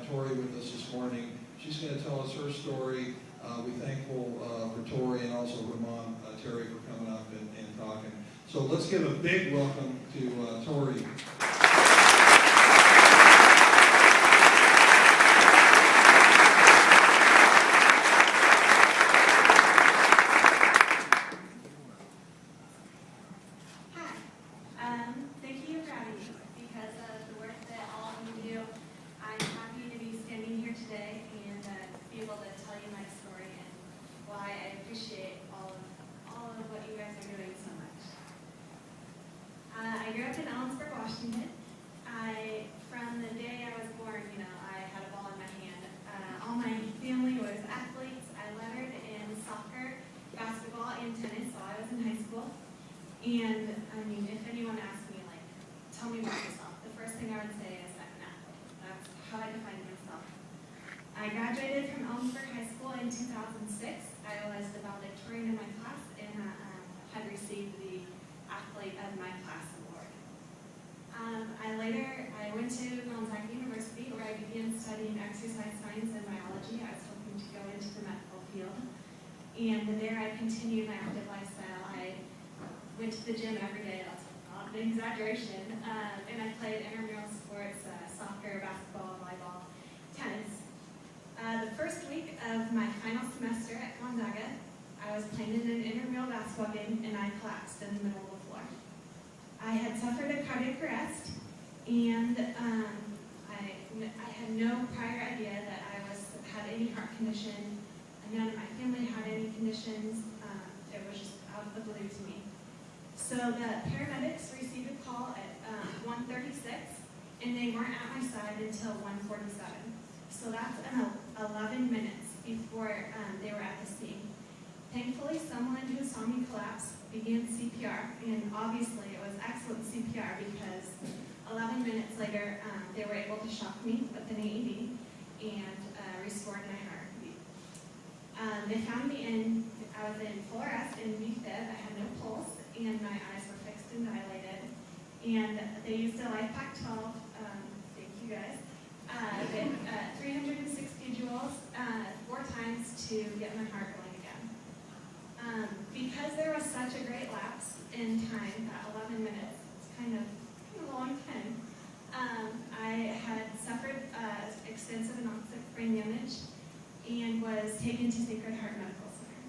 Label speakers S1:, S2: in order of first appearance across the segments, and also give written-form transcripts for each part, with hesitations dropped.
S1: Tori with us this morning. She's going to tell us her story. We're thankful for Tori and also her mom, Terry, for coming up and talking. So let's give a big welcome to Tori.
S2: From the day I was born, I had a ball in my hand. All my family was athletes. I lettered in soccer, basketball, and tennis while I was in high school. And, if anyone asked me, tell me about yourself, the first thing I would say is I'm an athlete. That's how I define myself. I graduated from Ellensburg High School in 2006. I was the valedictorian in my class and had received the Athlete of My Class award. I went to Gonzaga University where I began studying exercise science and biology. I was hoping to go into the medical field. And there I continued my active lifestyle. I went to the gym every day, that's not an exaggeration. And I played intramural sports, soccer, basketball, volleyball, tennis. The first week of my final semester at Gonzaga, I was playing in an intramural basketball game and I collapsed in the middle of the floor. I had suffered a cardiac arrest, and I had no prior idea that I had any heart condition. None of my family had any conditions. It was just out of the blue to me. So the paramedics received a call at 1:36, and they weren't at my side until 1:47. So that's 11 minutes before they were at the scene. Thankfully, someone who saw me collapse began CPR, and obviously it was excellent CPR because 11 minutes later, they were able to shock me with an AED and restored my heartbeat. They found me I was in full arrest in V-fib. I had no pulse, and my eyes were fixed and dilated. And they used a Life Pack 12, thank you guys, 360 joules 4 times to get my heart going again. Because there was such a great lapse in time, that 11 minutes, it's kind of a long time, I had suffered extensive and toxic brain damage and was taken to Sacred Heart Medical Center.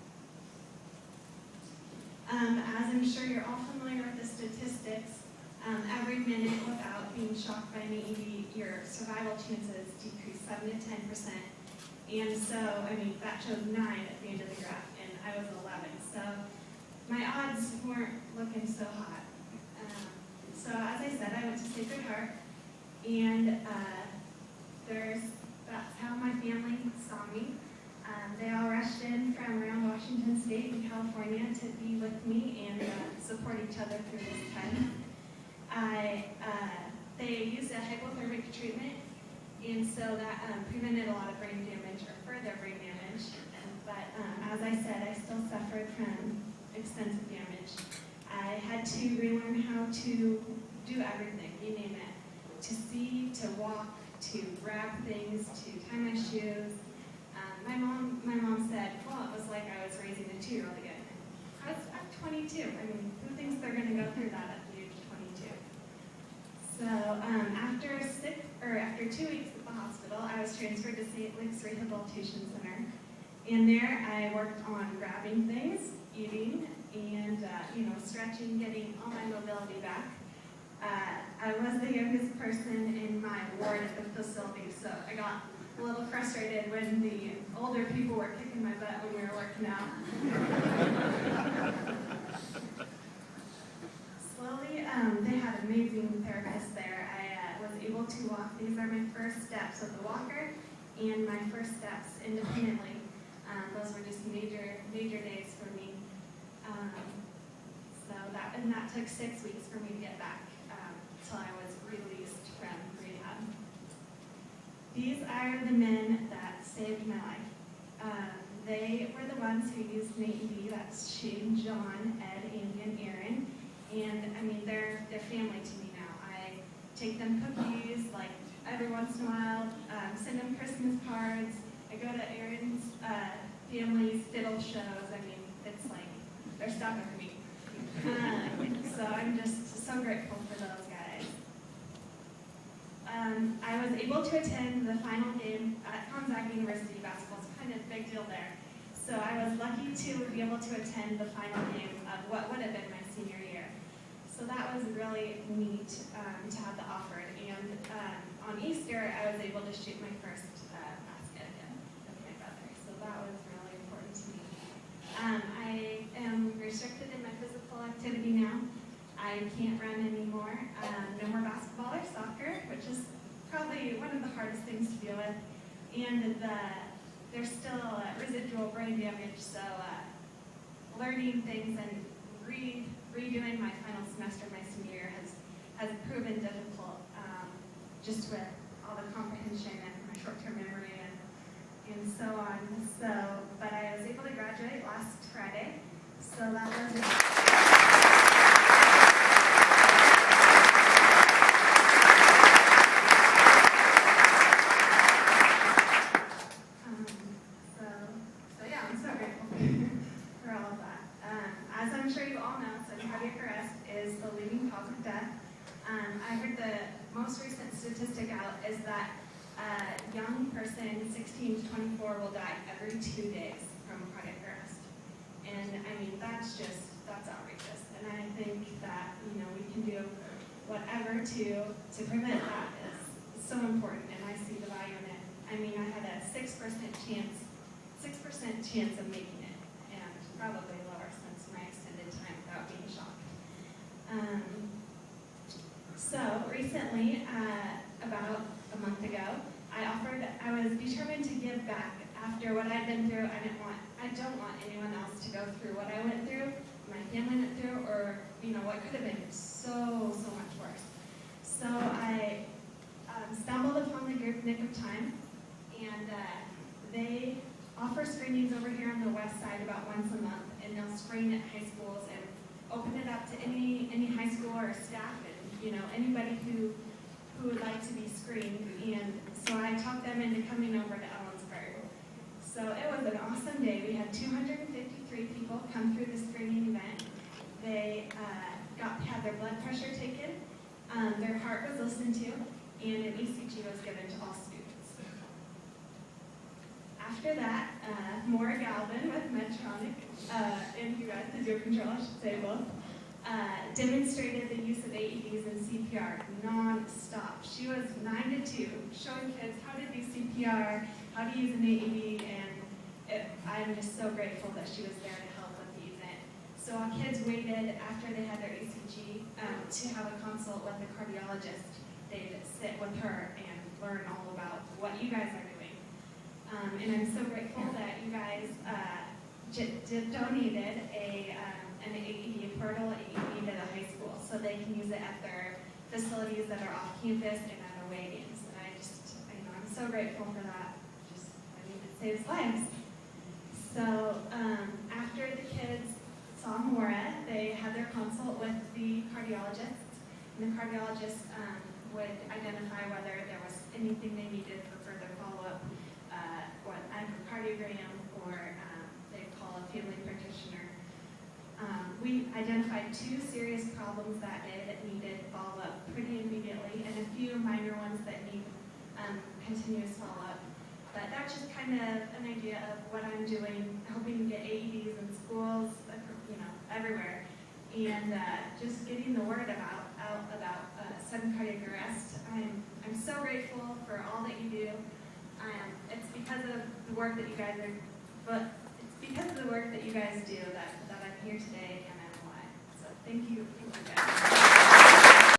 S2: As I'm sure you're all familiar with the statistics, every minute without being shocked by an AED, your survival chances decrease 7 to 10%. And so, that showed 9 at the end of the graph, and I was 11. So my odds weren't looking so hot. So as I said, I went to Sacred Heart, and that's how my family saw me. They all rushed in from around Washington State and California to be with me and support each other through this time. They used a hypothermic treatment, and so that prevented a lot of brain damage or further brain damage. But as I said, I still suffered from extensive damage. I had to relearn how to do everything, you name it. To see, to walk, to grab things, to tie my shoes. My mom said, well, it was like I was raising a 2-year-old again. I'm 22. Who thinks they're going to go through that at the age of 22? So after 2 weeks at the hospital, I was transferred to St. Luke's Rehabilitation Center. And there I worked on grabbing things, eating, and stretching, getting all my mobility back. I was the youngest person in my ward at the facility, so I got a little frustrated when the older people were kicking my butt when we were working out. Slowly, they had amazing therapists there. I was able to walk. These are my first steps with the walker and my first steps independently. Those were just major days for me. That took 6 weeks for me to get back till I was released from rehab. These are the men that saved my life. They were the ones who used an AED. That's Shane, John, Ed, Andy, and Aaron. And they're family to me now. I take them cookies, every once in a while, send them Christmas cards. I go to Aaron's family's fiddle shows. I mean, it's like, they're stuck with me. So I'm just so grateful for those guys. I was able to attend the final game at Gonzaga University basketball. It's kind of a big deal there. So I was lucky to be able to attend the final game of what would have been my senior year. So that was really neat to have the offer. And on Easter, I was able to shoot my first basket again with my brother. So that was really important to me. I am restricted in my physical activity now. I can't run anymore. No more basketball or soccer, which is probably one of the hardest things to deal with. And there's still residual brain damage, so learning things and redoing my final semester of my senior year has proven difficult, just with all the comprehension and my short-term memory and so on. So, but I was able to graduate last Friday, so that was so yeah, I'm so grateful for all of that. As I'm sure you all know, sudden cardiac arrest is the leading cause of death. I heard the most recent statistic out is that a young person, 16 to 24, will die every 2 days from cardiac arrest. And I mean, that's outrageous. And I think that, we can do whatever to prevent that is so important, and I see the value in it. I mean, I had a 6% chance of making it, and probably lower since my extended time without being shocked. So recently, about a month ago, I was determined to give back after what I'd been through. I don't want anyone else to go through what I went through, my family went through, or what could have been so much worse. So I stumbled upon the group Nick of Time, and they offer screenings over here on the west side about once a month, and they'll screen at high schools and open it up to any high school or staff and anybody who would like to be screened. And so I talked them into coming over to Ellensburg. So it was an awesome day. We had 253 people come through the screening event. They had their blood pressure taken, their heart was listened to, and an ECG was given to all students. After that, Maura Galvin with Medtronic and who had Physio-Control, I should say both, demonstrated the use of AEDs and CPR non-stop. She was 9 to 2, showing kids how to do CPR, how to use an AED, and I'm just so grateful that she was there to help with the event. So our kids waited after they had their ECG to have a consult with the cardiologist. They'd sit with her and learn all about what you guys are doing. And I'm so grateful that you guys donated an AED, a portable AED to the high school, so they can use it at their facilities that are off campus and at away games. And I'm so grateful for that. It saves lives. So after the kids saw Maura, they had their consult with the cardiologist, and the cardiologist would identify whether there was anything they needed for further follow-up, what echocardiogram, or they'd call a family practitioner. We identified 2 serious problems that day that needed follow-up pretty immediately, and a few minor ones that need continuous follow-up. But that's just kind of an idea of what I'm doing, helping to get AEDs in schools, everywhere, and just getting the word out about sudden cardiac arrest. I'm so grateful for all that you do. It's because of the work that you guys do that I'm here today and I'm alive. So thank you guys.